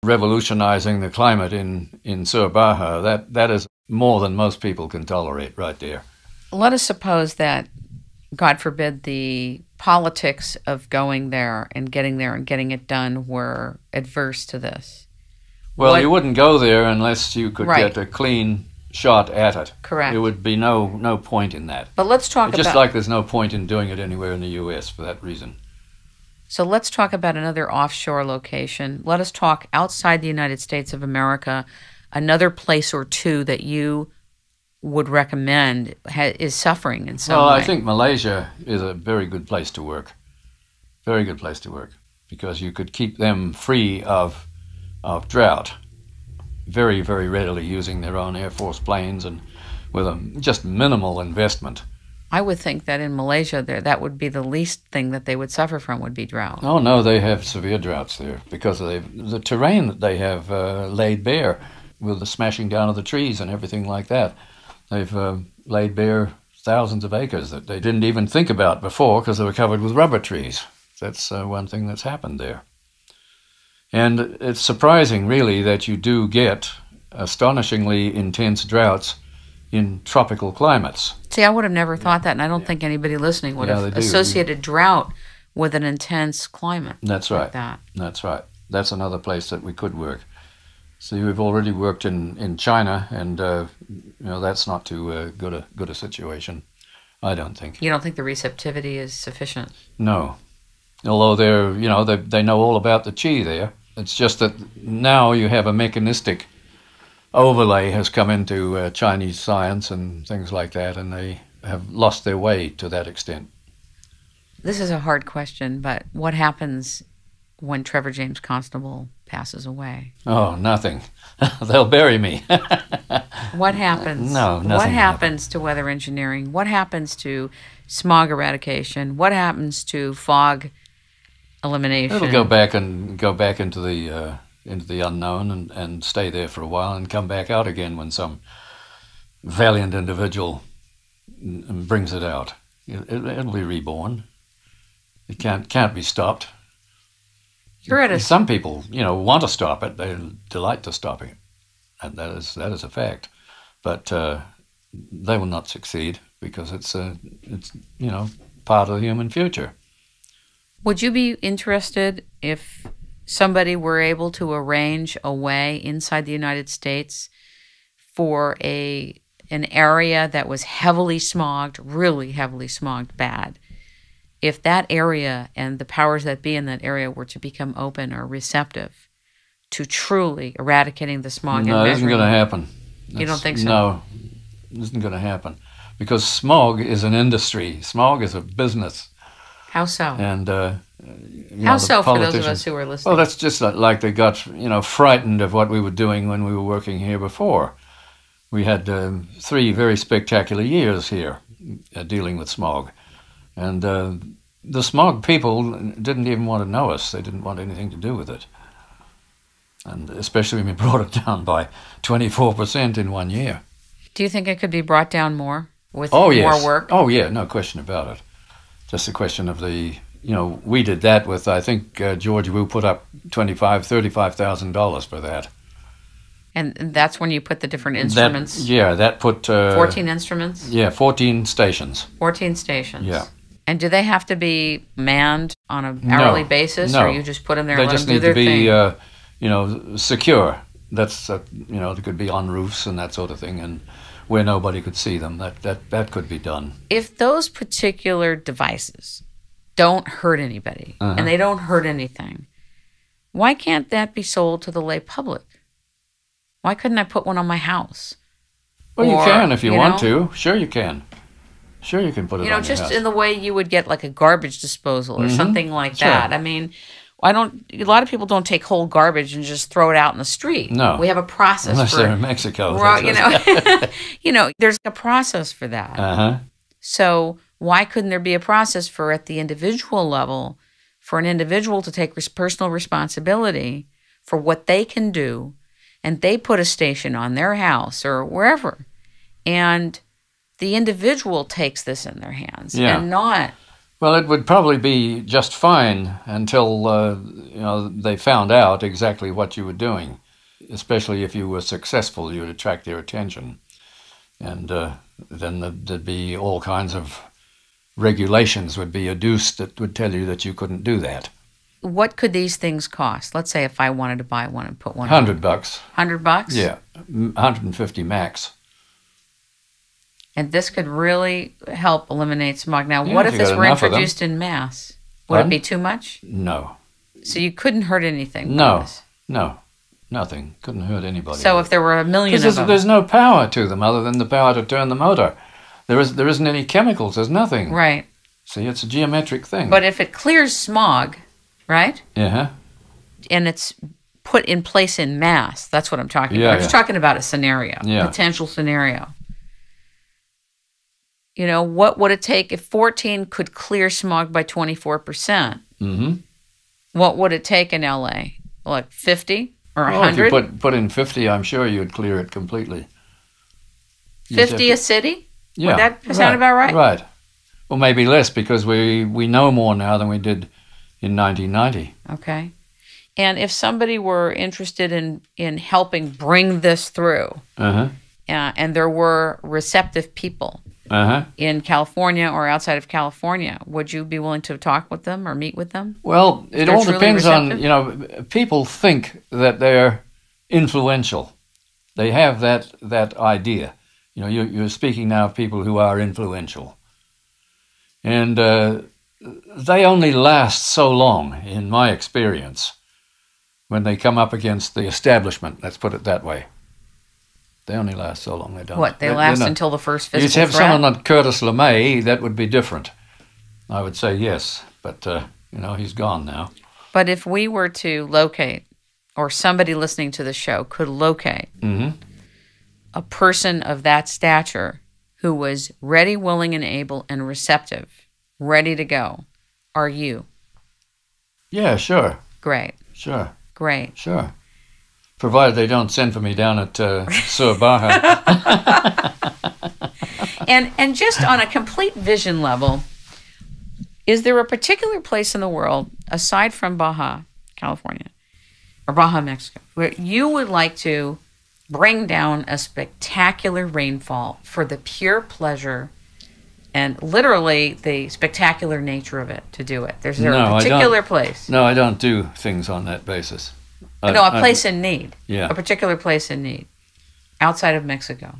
revolutionizing the climate in Sur Baja, that is more than most people can tolerate right there. Let us suppose that, God forbid, the politics of going there and getting it done were adverse to this. Well, you wouldn't go there unless you could Right. get a clean shot at it. Correct. There would be no point in that. But let's talk Just about... like there's no point in doing it anywhere in the U.S. for that reason. So let's talk about another offshore location. Let us talk outside the United States of America, another place or two that you would recommend is suffering in some way. Well, I think Malaysia is a very good place to work. Very good place to work, because you could keep them free of drought very, very readily, using their own Air Force planes and with a just minimal investment. I would think that in Malaysia, that would be the least thing that they would suffer from would be drought. Oh, no, they have severe droughts there because of the terrain that they have laid bare with the smashing down of the trees and everything like that. They've laid bare thousands of acres that they didn't even think about before because they were covered with rubber trees. That's one thing that's happened there. And it's surprising, really, that you do get astonishingly intense droughts in tropical climates. See, I would have never thought that, and I don't think anybody listening would have associated drought with an intense climate. That's like right. That. That's right. That's another place that we could work. See, we've already worked in China, and that's not too good a situation, I don't think. You don't think the receptivity is sufficient? No. Although they know all about the qi there. It's just that now you have a mechanistic overlay has come into Chinese science and things like that, and they have lost their way to that extent. This is a hard question, but what happens when Trevor James Constable passes away? Oh, nothing. They'll bury me. What happens? No, nothing. What happens to weather engineering? What happens to smog eradication? What happens to fog elimination? It'll go back into the unknown and stay there for a while and come back out again when some valiant individual brings it out. It'll be reborn. It can't be stopped. Some people, want to stop it. They delight to stop it, and that is a fact. But they will not succeed because it's part of the human future. Would you be interested if somebody were able to arrange a way inside the United States for an area that was heavily smogged, really heavily smogged bad? If that area and the powers that be in that area were to become open or receptive to truly eradicating the smog No, and it isn't going to happen. You don't think so? No, it isn't going to happen. Because smog is an industry. Smog is a business. How so? And how so for those of us who are listening? Well, that's just like they got frightened of what we were doing when we were working here before. We had 3 very spectacular years here dealing with smog. And the smog people didn't even want to know us. They didn't want anything to do with it. And especially when we brought it down by 24% in 1 year. Do you think it could be brought down more with more work? Oh, yeah, no question about it. Just a question of we did that with, I think George Wu put up $35,000 for that. And that's when you put the different instruments? That put... 14 instruments? Yeah, 14 stations. 14 stations. Yeah. And do they have to be manned on an hourly basis? No. Or you just put them there and let them do their thing? They just need to be, secure. That's, they could be on roofs and that sort of thing, and where nobody could see them. That could be done. If those particular devices don't hurt anybody, and they don't hurt anything, why can't that be sold to the lay public? Why couldn't I put one on my house? Well, you can if you want to. Sure you can. Sure you can put it on your house. Just in the way you would get like a garbage disposal or something like that. I mean, a lot of people don't take whole garbage and just throw it out in the street. No. We have a process unless they're in Mexico. There's a process for that. So why couldn't there be a process for, at the individual level, for an individual to take personal responsibility for what they can do, and they put a station on their house or wherever, and the individual takes this in their hands and not Well, it would probably be just fine until they found out exactly what you were doing. Especially if you were successful, you would attract their attention, and then there'd be all kinds of regulations would be adduced that would tell you that you couldn't do that. What could these things cost? Let's say if I wanted to buy one and put one $100. on. $100? Yeah, 150 max. And this could really help eliminate smog. Now, Yeah, what if if you this got were enough of them. introduced in mass? Would Pardon? it be too much? No. So you couldn't hurt anything with No. this. No. Nothing. Couldn't hurt anybody. So if there were a million of them. There's no power to them other than the power to turn the motor. There isn't any chemicals. There's nothing. Right. See, it's a geometric thing. But if it clears smog, right? Yeah. And it's put in place in mass, that's what I'm talking about. I'm just talking about a scenario, potential scenario. You know, what would it take if 14 could clear smog by 24%? Mm-hmm. What would it take in LA? Like 50 or 100? Well, if you put in 50, I'm sure you'd clear it completely. 50 a city? Yeah. Would that sound about right? Right. Well, maybe less because we know more now than we did in 1990. Okay. And if somebody were interested in helping bring this through, and there were receptive people in California or outside of California, would you be willing to talk with them or meet with them? Well, it all depends on, people think that they're influential. They have that idea. You know, you're speaking now of people who are influential. And they only last so long, in my experience, when they come up against the establishment, let's put it that way. They only last so long, they don't. What, they last until the first physical threat? You'd have threat? someone like Curtis LeMay, that would be different. I would say yes, but, he's gone now. But if we were to locate, or somebody listening to the show could locate a person of that stature who was ready, willing, and able, and receptive, ready to go, are you? Yeah, sure. Great. Sure. Great. Sure. Provided they don't send for me down at Sur Baja. And just on a complete vision level, is there a particular place in the world, aside from Baja, California, or Baja, Mexico, where you would like to bring down a spectacular rainfall for the pure pleasure and literally the spectacular nature of it to do it? Is there a particular place? No, I don't do things on that basis. A place in need. Yeah. A particular place in need outside of Mexico.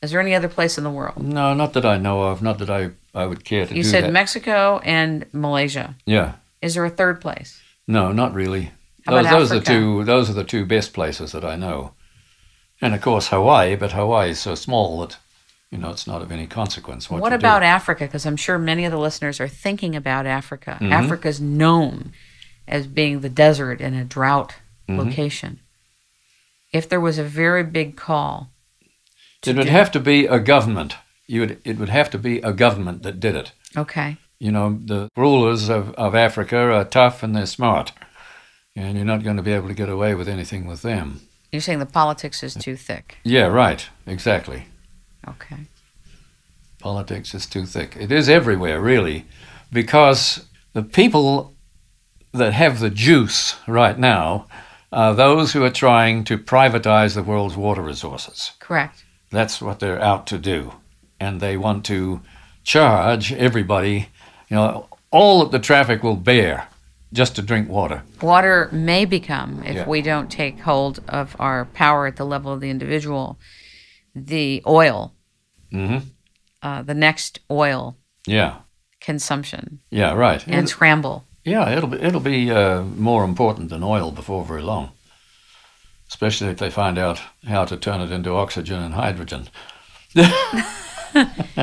Is there any other place in the world? No, not that I know of. Not that I would care to do that. You said Mexico and Malaysia. Yeah. Is there a third place? No, not really. How about those Africa? Those are the two best places that I know. And of course Hawaii, but Hawaii is so small that it's not of any consequence. What about Africa? Because I'm sure many of the listeners are thinking about Africa. Mm-hmm. Africa's known as being the desert and a drought location. If there was a very big call, it would have to be a government. It would have to be a government that did it. Okay. The rulers of Africa are tough and they're smart, and you're not going to be able to get away with anything with them. You're saying the politics is too thick. Yeah, right. Exactly. Okay. Politics is too thick. It is everywhere, really, because the people that have the juice right now are those who are trying to privatize the world's water resources. Correct. That's what they're out to do. And they want to charge everybody, all that the traffic will bear just to drink water. Water may become, if we don't take hold of our power at the level of the individual, the oil, the next oil consumption. Yeah, right. And scramble. Yeah, it'll be more important than oil before very long, especially if they find out how to turn it into oxygen and hydrogen.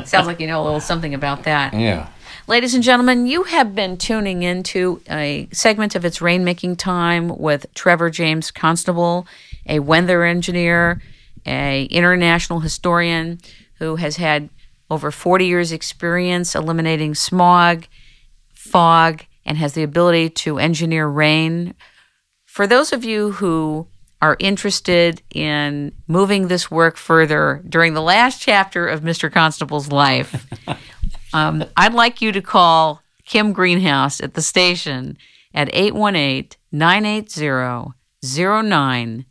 Sounds like you know a little something about that. Yeah. Ladies and gentlemen, you have been tuning into a segment of It's Rainmaking Time with Trevor James Constable, a weather engineer, an international historian who has had over 40 years' experience eliminating smog, fog, and has the ability to engineer rain. For those of you who are interested in moving this work further during the last chapter of Mr. Constable's life, I'd like you to call Kim Greenhouse at the station at 818-980-0969.